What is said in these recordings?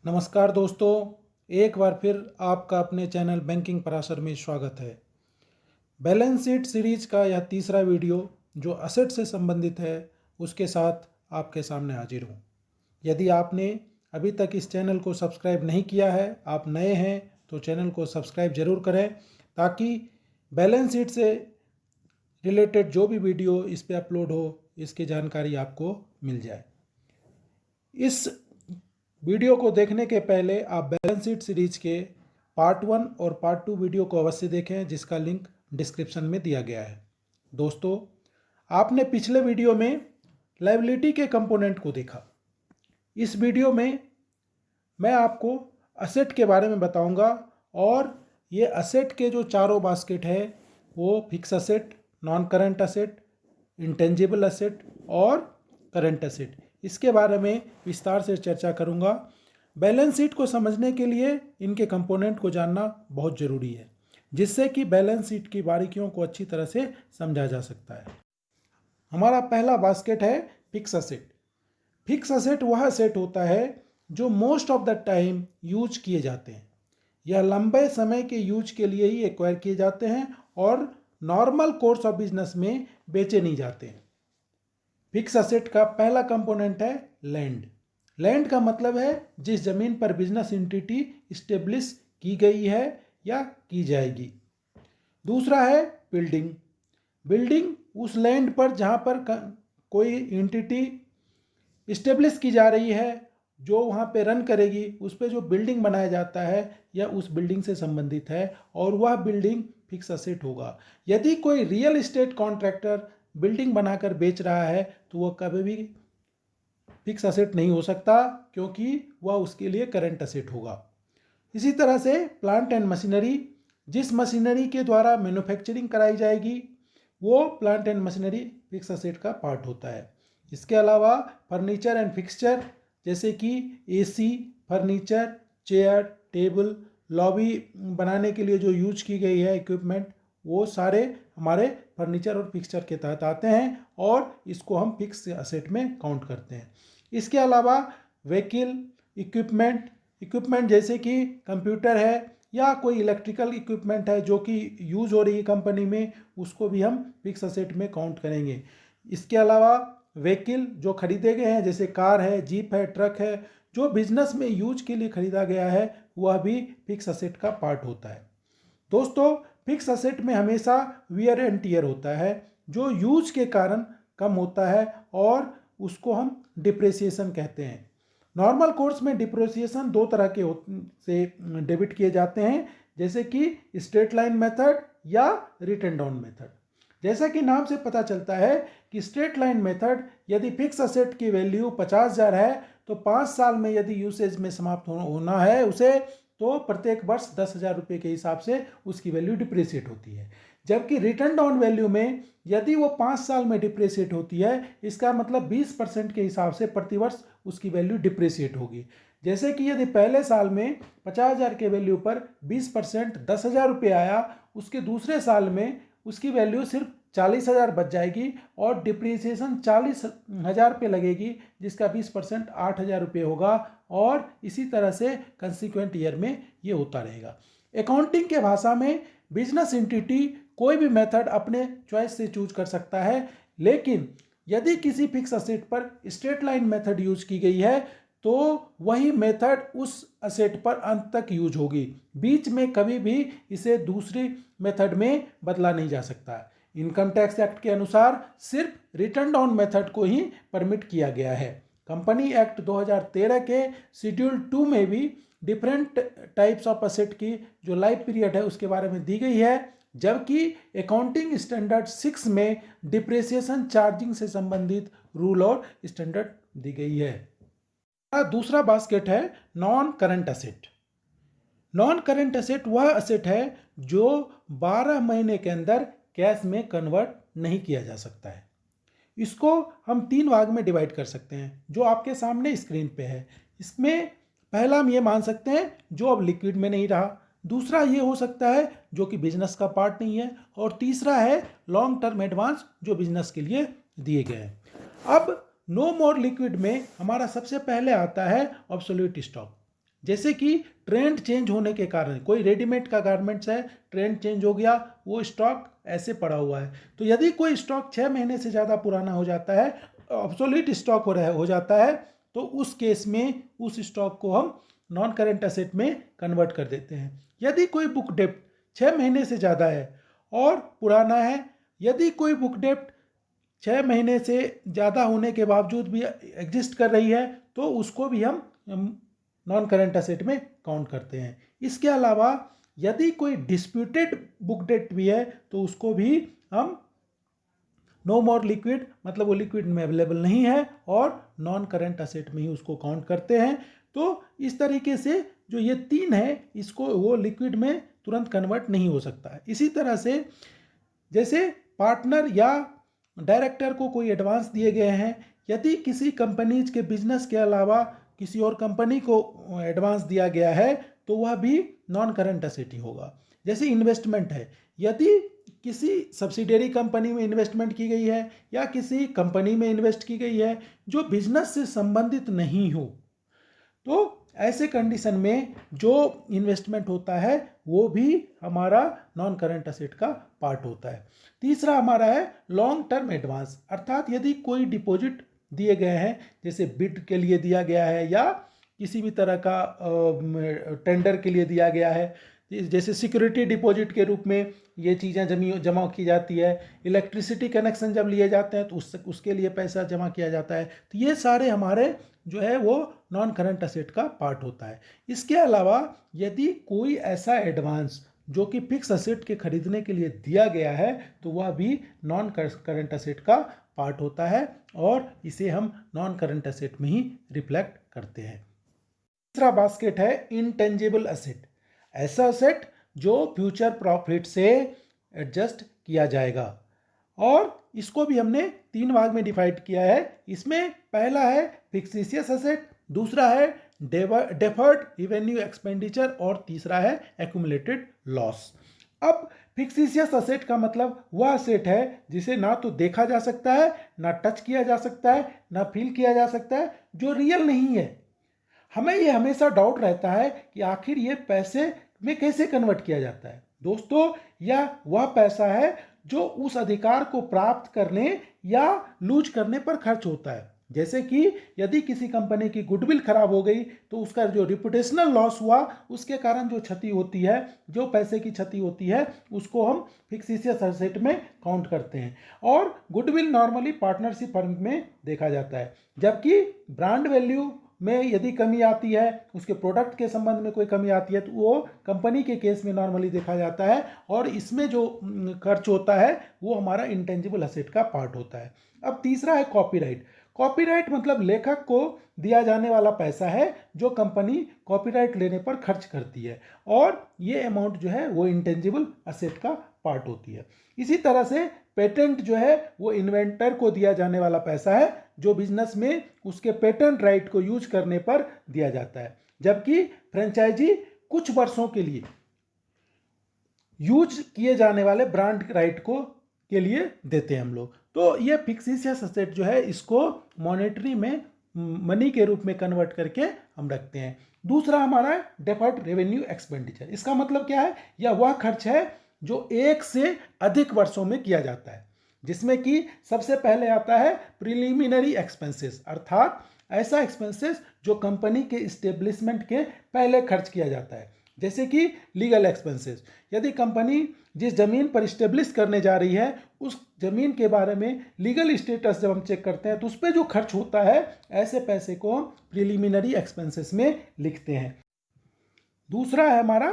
नमस्कार दोस्तों, एक बार फिर आपका अपने चैनल बैंकिंग पराशर में स्वागत है। बैलेंस शीट सीरीज का यह तीसरा वीडियो जो असेट से संबंधित है उसके साथ आपके सामने हाजिर हूँ। यदि आपने अभी तक इस चैनल को सब्सक्राइब नहीं किया है, आप नए हैं तो चैनल को सब्सक्राइब जरूर करें ताकि बैलेंस शीट से रिलेटेड जो भी वीडियो इस पर अपलोड हो इसकी जानकारी आपको मिल जाए। इस वीडियो को देखने के पहले आप बैलेंस शीट सीरीज के पार्ट 1 और पार्ट 2 वीडियो को अवश्य देखें, जिसका लिंक डिस्क्रिप्शन में दिया गया है। दोस्तों, आपने पिछले वीडियो में लायबिलिटी के कंपोनेंट को देखा। इस वीडियो में मैं आपको असेट के बारे में बताऊंगा और ये असेट के जो चारों बास्केट है वो fix asset, non current asset, intangible asset और करंट असेट, इसके बारे में विस्तार से चर्चा करूंगा। बैलेंस शीट को समझने के लिए इनके कंपोनेंट को जानना बहुत ज़रूरी है, जिससे कि बैलेंस शीट की बारीकियों को अच्छी तरह से समझा जा सकता है। हमारा पहला बास्केट है फिक्स असेट। फिक्स असेट वह असेट होता है जो most of the time use किए जाते हैं। यह लंबे समय के यूज के लिए ही एक्वायर किए जाते हैं और नॉर्मल कोर्स ऑफ बिजनेस में बेचे नहीं जाते हैं। फिक्स असेट का पहला कंपोनेंट है लैंड। लैंड का मतलब है जिस जमीन पर बिजनेस एंटिटी स्टेब्लिश की गई है या की जाएगी। दूसरा है बिल्डिंग। बिल्डिंग उस लैंड पर जहां पर कोई एंटिटी स्टेब्लिश की जा रही है, जो वहां पे रन करेगी, उस पे जो बिल्डिंग बनाया जाता है या उस बिल्डिंग से संबंधित है और वह बिल्डिंग फिक्स असेट होगा। यदि कोई रियल एस्टेट कॉन्ट्रैक्टर बिल्डिंग बनाकर बेच रहा है तो वह कभी भी फिक्स असेट नहीं हो सकता, क्योंकि वह उसके लिए करंट असेट होगा। इसी तरह से प्लांट एंड मशीनरी, जिस मशीनरी के द्वारा मैन्युफैक्चरिंग कराई जाएगी वो plant and machinery fix asset का पार्ट होता है। इसके अलावा फर्नीचर एंड फिक्सचर, जैसे कि AC, furniture, chair, table, lobby बनाने के लिए जो यूज की गई है इक्विपमेंट, वो सारे हमारे फर्नीचर और फिक्सचर के तहत आते हैं और इसको हम फिक्स असेट में काउंट करते हैं। इसके अलावा व्हीकल, इक्विपमेंट जैसे कि कंप्यूटर है या कोई इलेक्ट्रिकल इक्विपमेंट है जो कि यूज हो रही है कंपनी में, उसको भी हम फिक्स असेट में काउंट करेंगे। इसके अलावा व्हीकल जो खरीदे गए हैं, जैसे कार है, जीप है, ट्रक है, जो बिजनेस में यूज के लिए खरीदा गया है, वह भी फिक्स असेट का पार्ट होता है। दोस्तों, फिक्स असेट में हमेशा वियर एंड टियर होता है जो यूज के कारण कम होता है और उसको हम डिप्रेसिएशन कहते हैं। नॉर्मल कोर्स में डिप्रेसिएशन दो तरह के से डेबिट किए जाते हैं, जैसे कि स्ट्रेट लाइन मेथड या रिटन डाउन मेथड। जैसा कि नाम से पता चलता है कि स्ट्रेट लाइन मेथड, यदि फिक्स असेट की वैल्यू 50,000 है तो 5 साल में यदि यूसेज में समाप्त होना है उसे, तो प्रत्येक वर्ष 10,000 रुपये के हिसाब से उसकी वैल्यू डिप्रेशिएट होती है। जबकि रिटर्न डाउन वैल्यू में यदि वो 5 साल में डिप्रेशिएट होती है, इसका मतलब 20% के हिसाब से प्रतिवर्ष उसकी वैल्यू डिप्रेशिएट होगी। जैसे कि यदि पहले साल में 50,000 के वैल्यू पर 20% 10,000 रुपये आया, उसके दूसरे साल में उसकी वैल्यू सिर्फ 40,000 बच जाएगी और डिप्रिसिएशन 40,000 पे लगेगी, जिसका 20% 8,000 रुपये होगा और इसी तरह से कंसिक्वेंट ईयर में ये होता रहेगा। अकाउंटिंग के भाषा में बिजनेस एंटिटी कोई भी मेथड अपने चॉइस से चूज कर सकता है, लेकिन यदि किसी फिक्स असेट पर स्ट्रेट लाइन मेथड यूज की गई है तो वही मेथड उस असेट पर अंत तक यूज होगी। बीच में कभी भी इसे दूसरी मेथड में बदला नहीं जा सकता। इनकम टैक्स एक्ट के अनुसार सिर्फ रिटर्न डाउन मेथड को ही परमिट किया गया है। कंपनी एक्ट 2013 के शेड्यूल 2 में भी डिफरेंट टाइप्स ऑफ असेट की जो लाइफ पीरियड है उसके बारे में दी गई है, जबकि अकाउंटिंग स्टैंडर्ड 6 में डिप्रेसिएशन चार्जिंग से संबंधित रूल और स्टैंडर्ड दी गई है। दूसरा बास्केट है non current asset. Non current asset वह असेट है जो 12 महीने के अंदर कैश में कन्वर्ट नहीं किया जा सकता है। इसको हम 3 भाग में डिवाइड कर सकते हैं जो आपके सामने स्क्रीन पे है। इसमें पहला हम ये मान सकते हैं जो अब लिक्विड में नहीं रहा, दूसरा ये हो सकता है जो कि बिजनेस का पार्ट नहीं है, और तीसरा है लॉन्ग टर्म एडवांस जो बिजनेस के लिए दिए गए हैं। अब नो मोर लिक्विड में हमारा सबसे पहले आता है ऑब्सोल्यूट स्टॉक। जैसे कि ट्रेंड चेंज होने के कारण, कोई रेडीमेड का गारमेंट्स है, ट्रेंड चेंज हो गया, वो स्टॉक ऐसे पड़ा हुआ है। तो यदि कोई स्टॉक 6 महीने से ज़्यादा पुराना हो जाता है, ऑब्सोलीट स्टॉक हो जाता है, तो उस केस में उस स्टॉक को हम नॉन करेंट एसेट में कन्वर्ट कर देते हैं। यदि कोई बुक डेप्ट 6 महीने से ज़्यादा है और पुराना है, यदि कोई बुक डेप्ट 6 महीने से ज़्यादा होने के बावजूद भी एग्जिस्ट कर रही है, तो उसको भी हम नॉन करेंट एसेट में काउंट करते हैं। इसके अलावा यदि कोई डिस्प्यूटेड बुक डेट भी है, तो उसको भी हम नो मोर लिक्विड, मतलब वो लिक्विड में अवेलेबल नहीं है, और नॉन करेंट एसेट में ही उसको काउंट करते हैं। तो इस तरीके से जो ये 3 है, इसको वो लिक्विड में तुरंत कन्वर्ट नहीं हो सकता है। इसी तरह से जैसे पार्टनर या डायरेक्टर को कोई एडवांस दिए गए हैं, यदि किसी कंपनीज के बिजनेस के अलावा किसी और कंपनी को एडवांस दिया गया है, तो वह भी नॉन करंट एसेट ही होगा। जैसे इन्वेस्टमेंट है, यदि किसी सब्सिडियरी कंपनी में इन्वेस्टमेंट की गई है या किसी कंपनी में इन्वेस्ट की गई है जो बिजनेस से संबंधित नहीं हो, तो ऐसे कंडीशन में जो इन्वेस्टमेंट होता है वो भी हमारा नॉन करंट एसेट का पार्ट होता है। तीसरा हमारा है लॉन्ग टर्म एडवांस, अर्थात यदि कोई डिपॉजिट दिए गए हैं, जैसे बिड के लिए दिया गया है या किसी भी तरह का टेंडर के लिए दिया गया है, जैसे सिक्योरिटी डिपॉजिट के रूप में ये चीज़ें जमा की जाती है, इलेक्ट्रिसिटी कनेक्शन जब लिए जाते हैं तो उसके लिए पैसा जमा किया जाता है। तो ये सारे हमारे जो है वो नॉन करंट एसेट का पार्ट होता है। इसके अलावा यदि कोई ऐसा एडवांस जो कि फिक्स एसेट के खरीदने के लिए दिया गया है, तो वह भी नॉन करंट एसेट का पार्ट होता है और इसे हम नॉन करंट एसेट में ही रिफ्लेक्ट करते हैं। तीसरा बास्केट है इंटेंजिबल एसेट, ऐसा एसेट जो फ्यूचर प्रॉफिट से एडजस्ट किया जाएगा, और इसको भी हमने 3 भाग में डिवाइड किया है। इसमें पहला है फिक्सिशियस एसेट, दूसरा है डेफर्ड रिवेन्यू एक्सपेंडिचर, और तीसरा है एक्यूमुलेटेड लॉस। अब फिक्सिशियस एसेट का मतलब वह एसेट है जिसे ना तो देखा जा सकता है, ना टच किया जा सकता है, ना फील किया जा सकता है, जो रियल नहीं है। हमें ये हमेशा डाउट रहता है कि आखिर ये पैसे में कैसे कन्वर्ट किया जाता है। दोस्तों, यह वह पैसा है जो उस अधिकार को प्राप्त करने या लूज करने पर खर्च होता है। जैसे कि यदि किसी कंपनी की गुडविल खराब हो गई, तो उसका जो रिपुटेशनल लॉस हुआ, उसके कारण जो क्षति होती है, जो पैसे की क्षति होती है, उसको हम फिक्सिशियस एसेट में काउंट करते हैं। और गुडविल नॉर्मली पार्टनरशिप फर्म में देखा जाता है, जबकि ब्रांड वैल्यू में यदि कमी आती है, उसके प्रोडक्ट के संबंध में कोई कमी आती है, तो वो कंपनी के केस में नॉर्मली देखा जाता है, और इसमें जो खर्च होता है वो हमारा इंटेंजिबल एसेट का पार्ट होता है। अब तीसरा है कॉपीराइट। कॉपीराइट मतलब लेखक को दिया जाने वाला पैसा है जो कंपनी कॉपीराइट लेने पर खर्च करती है, और ये अमाउंट जो है वो इंटेंजिबल एसेट का पार्ट होती है। इसी तरह से पेटेंट जो है वो इन्वेंटर को दिया जाने वाला पैसा है जो बिजनेस में उसके पेटेंट राइट को यूज करने पर दिया जाता है, जबकि फ्रेंचाइजी कुछ वर्षों के लिए यूज किए जाने वाले ब्रांड राइट को के लिए देते हैं हम लोग। तो ये फिक्सिशियस एसेट जो है, इसको मॉनेटरी में मनी के रूप में कन्वर्ट करके हम रखते हैं। दूसरा हमारा है डेफर्ड रेवेन्यू एक्सपेंडिचर। इसका मतलब क्या है? यह वह खर्च है जो एक से अधिक वर्षों में किया जाता है, जिसमें कि सबसे पहले आता है प्रिलिमिनरी एक्सपेंसेस, अर्थात ऐसा एक्सपेंसेस जो कंपनी के इस्टेब्लिशमेंट के पहले खर्च किया जाता है। जैसे कि लीगल एक्सपेंसेस, यदि कंपनी जिस जमीन पर इस्टेब्लिश करने जा रही है, उस जमीन के बारे में लीगल स्टेटस जब हम चेक करते हैं, तो उस पर जो खर्च होता है, ऐसे पैसे को हम प्रिलिमिनरी एक्सपेंसेस में लिखते हैं। दूसरा है हमारा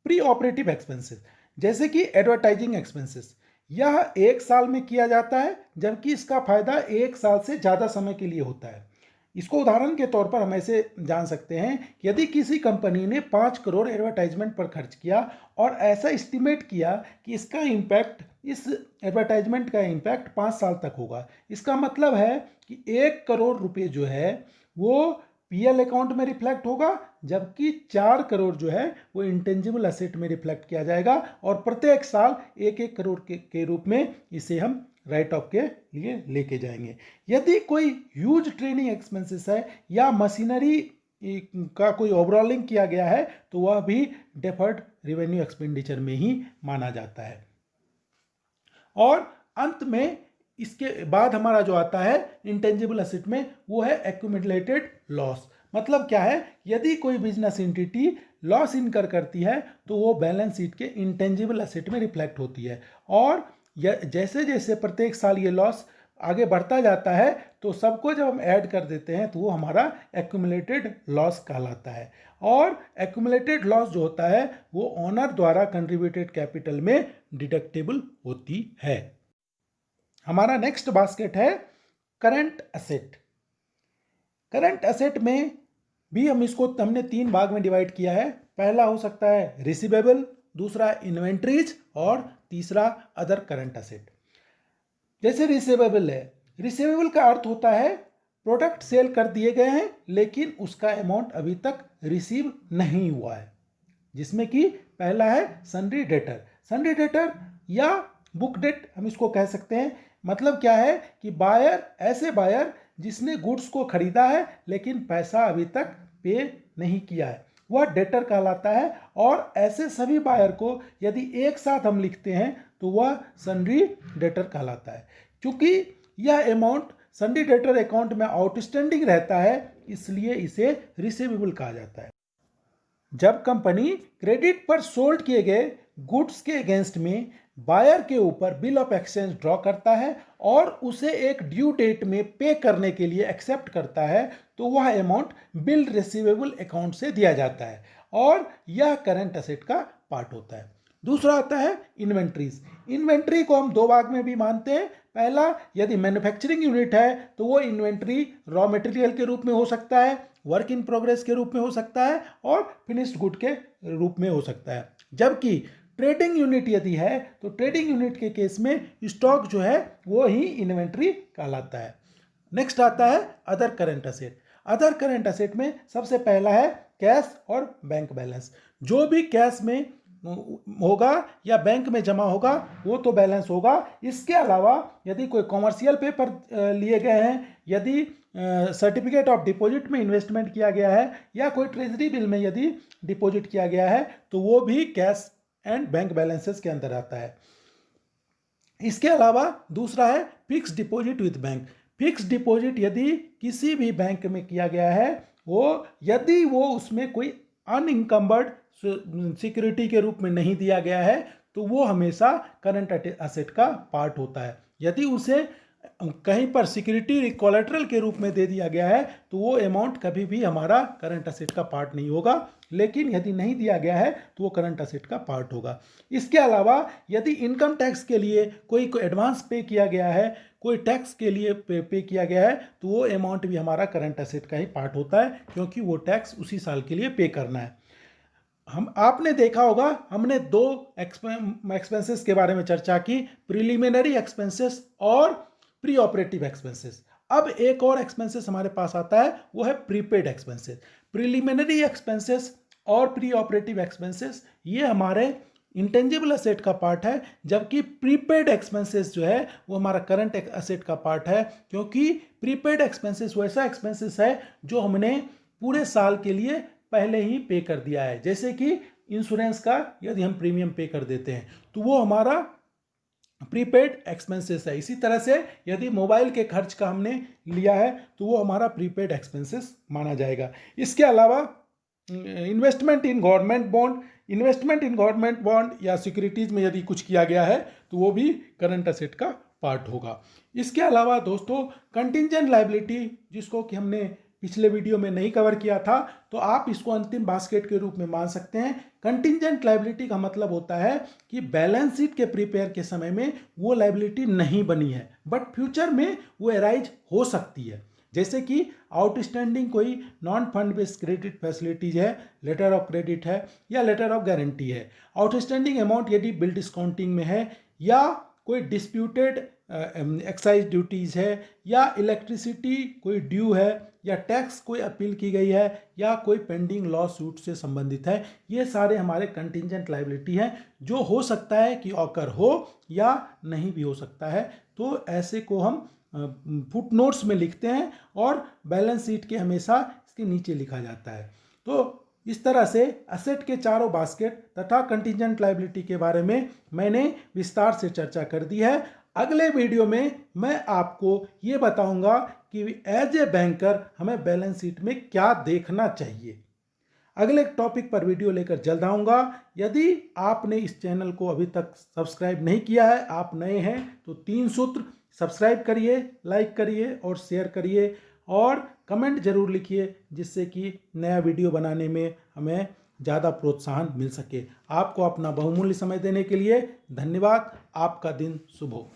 प्री ऑपरेटिव एक्सपेंसेस, जैसे कि एडवर्टाइजिंग एक्सपेंसेस। यह 1 साल में किया जाता है, जबकि इसका फायदा 1 साल से ज़्यादा समय के लिए होता है। इसको उदाहरण के तौर पर हम ऐसे जान सकते हैं कि यदि किसी कंपनी ने 5 करोड़ एडवर्टाइजमेंट पर खर्च किया और ऐसा एस्टिमेट किया कि इसका इम्पैक्ट, इस एडवर्टाइजमेंट का इम्पैक्ट 5 साल तक होगा, इसका मतलब है कि 1 करोड़ रुपए जो है वो पीएल अकाउंट में रिफ्लेक्ट होगा, जबकि 4 करोड़ जो है वो इंटेंजिबल एसेट में रिफ्लेक्ट किया जाएगा, और प्रत्येक साल 1-1 करोड़ के रूप में इसे हम राइट ऑफ के लिए लेके जाएंगे। यदि कोई ह्यूज ट्रेनिंग एक्सपेंसेस है या मशीनरी का कोई ओवरऑलिंग किया गया है तो वह भी डेफर्ड रेवेन्यू एक्सपेंडिचर में ही माना जाता है। और अंत में इसके बाद हमारा जो आता है इंटेंजिबल असेट में, वो है एक्यूमुलेटेड लॉस। मतलब क्या है, यदि कोई बिजनेस एंटिटी लॉस इनकर करती है तो वो बैलेंस शीट के इंटेंजिबल असेट में रिफ्लेक्ट होती है, और जैसे जैसे प्रत्येक साल ये लॉस आगे बढ़ता जाता है तो सबको जब हम ऐड कर देते हैं तो वो हमारा एक्यूमुलेटेड लॉस कहलाता है। और एक्यूमुलेटेड लॉस जो होता है वो ओनर द्वारा कंट्रीब्यूटेड कैपिटल में डिडक्टेबल होती है। हमारा नेक्स्ट बास्केट है करंट असेट। करंट असेट में भी हमने 3 भाग में डिवाइड किया है। पहला हो सकता है रिसीवेबल, दूसरा इन्वेंट्रीज और तीसरा अदर करंट असेट। जैसे रिसीवेबल है, रिसीवेबल का अर्थ होता है प्रोडक्ट सेल कर दिए गए हैं लेकिन उसका अमाउंट अभी तक रिसीव नहीं हुआ है, जिसमें कि पहला है सन्ड्री डेटर। सन्ड्री डेटर या बुक डेट हम इसको कह सकते हैं। मतलब क्या है कि ऐसे बायर जिसने गुड्स को खरीदा है लेकिन पैसा अभी तक पे नहीं किया है, वह डेटर कहलाता है। और ऐसे सभी बायर को यदि एक साथ हम लिखते हैं तो वह सन्ड्री डेटर कहलाता है। क्योंकि यह अमाउंट सन्ड्री डेटर अकाउंट में आउटस्टैंडिंग रहता है, इसलिए इसे रिसीवेबल कहा जाता है। जब कंपनी क्रेडिट पर सोल्ड किए गए गुड्स के अगेंस्ट में बायर के ऊपर बिल ऑफ एक्सचेंज ड्रॉ करता है और उसे एक ड्यू डेट में पे करने के लिए एक्सेप्ट करता है, तो वह अमाउंट बिल रिसीवेबल अकाउंट से दिया जाता है और यह करंट असेट का पार्ट होता है। दूसरा आता है इन्वेंट्रीज। इन्वेंट्री को हम 2 भाग में भी मानते हैं। पहला, यदि मैन्युफैक्चरिंग यूनिट है तो वो इन्वेंट्री रॉ मटेरियल के रूप में हो सकता है, वर्क इन प्रोग्रेस के रूप में हो सकता है और फिनिश्ड गुड के रूप में हो सकता है। जबकि ट्रेडिंग यूनिट यदि है तो ट्रेडिंग यूनिट के केस में स्टॉक जो है वो ही इन्वेंट्री कहलाता है। नेक्स्ट आता है other current asset. Other current asset में सबसे पहला है कैश और बैंक बैलेंस। जो भी कैश में होगा या बैंक में जमा होगा वो तो बैलेंस होगा। इसके अलावा यदि कोई कॉमर्शियल पेपर लिए गए हैं, यदि सर्टिफिकेट ऑफ डिपॉजिट में इन्वेस्टमेंट किया गया है या कोई ट्रेजरी बिल में यदि डिपॉजिट किया गया है तो वो भी कैश एंड बैंक बैलेंसेस के अंदर आता है। इसके अलावा दूसरा है fix deposit with bank. Fix deposit यदि किसी भी बैंक में किया गया है, यदि वो उसमें कोई अनइंकम्बर्ड सिक्योरिटी के रूप में नहीं दिया गया है तो वो हमेशा करंट असेट का पार्ट होता है। यदि उसे कहीं पर सिक्योरिटी कोलेटरल के रूप में दे दिया गया है तो वो अमाउंट कभी भी हमारा करंट असेट का पार्ट नहीं होगा, लेकिन यदि नहीं दिया गया है तो वो करंट असेट का पार्ट होगा। इसके अलावा यदि इनकम टैक्स के लिए कोई एडवांस पे किया गया है, कोई टैक्स के लिए पे किया गया है तो वो अमाउंट भी हमारा करंट असेट का ही पार्ट होता है, क्योंकि वो टैक्स उसी साल के लिए पे करना है। आपने देखा होगा हमने 2 एक्सपेंसेस के बारे में चर्चा की, प्रिलिमिनरी एक्सपेंसेस और प्री ऑपरेटिव एक्सपेंसेस। अब एक और एक्सपेंसेस हमारे पास आता है, वो है प्रीपेड एक्सपेंसेस। प्रिलिमिनरी एक्सपेंसेस और प्री ऑपरेटिव एक्सपेंसेस ये हमारे इंटेंजिबल असेट का पार्ट है, जबकि प्रीपेड एक्सपेंसेस जो है वो हमारा करंट असेट का पार्ट है। क्योंकि प्रीपेड एक्सपेंसेस वैसा एक्सपेंसेस है जो हमने पूरे साल के लिए पहले ही पे कर दिया है। जैसे कि इंश्योरेंस का यदि हम प्रीमियम पे कर देते हैं तो वो हमारा प्रीपेड एक्सपेंसेस है। इसी तरह से यदि मोबाइल के खर्च का हमने लिया है तो वो हमारा प्रीपेड एक्सपेंसेस माना जाएगा। इसके अलावा इन्वेस्टमेंट इन गवर्नमेंट बॉन्ड या सिक्योरिटीज में यदि कुछ किया गया है तो वो भी करंट असेट का पार्ट होगा। इसके अलावा दोस्तों कंटिंजेंट लायबिलिटी, जिसको कि हमने पिछले वीडियो में नहीं कवर किया था, तो आप इसको अंतिम बास्केट के रूप में मान सकते हैं। कंटिंजेंट लायबिलिटी का मतलब होता है कि बैलेंस शीट के प्रिपेयर के समय में वो लायबिलिटी नहीं बनी है बट फ्यूचर में वो अराइज हो सकती है। जैसे कि आउटस्टैंडिंग कोई non fund based credit facilities है, लेटर ऑफ क्रेडिट है या लेटर ऑफ गारंटी है। आउटस्टैंडिंग अमाउंट यदि बिल डिस्काउंटिंग में है, या कोई डिस्प्यूटेड एक्साइज ड्यूटीज़ है, या इलेक्ट्रिसिटी कोई ड्यू है, या टैक्स कोई अपील की गई है, या कोई पेंडिंग लॉ सूट से संबंधित है। ये सारे हमारे कंटिंजेंट लायबिलिटी हैं जो हो सकता है कि ऑकर हो या नहीं भी हो सकता है। तो ऐसे को हम फुट नोट्स में लिखते हैं और बैलेंस शीट के हमेशा के नीचे लिखा जाता है। तो इस तरह से एसेट के चारों बास्केट तथा कंटीजेंट लायबिलिटी के बारे में मैंने विस्तार से चर्चा कर दी है। अगले वीडियो में मैं आपको ये बताऊंगा कि एज ए बैंकर हमें बैलेंस शीट में क्या देखना चाहिए। अगले टॉपिक पर वीडियो लेकर जल्द आऊँगा। यदि आपने इस चैनल को अभी तक सब्सक्राइब नहीं किया है, आप नए हैं, तो 3 सूत्र सब्सक्राइब करिए, लाइक करिए और शेयर करिए और कमेंट जरूर लिखिए, जिससे कि नया वीडियो बनाने में हमें ज़्यादा प्रोत्साहन मिल सके। आपको अपना बहुमूल्य समय देने के लिए धन्यवाद। आपका दिन शुभ हो।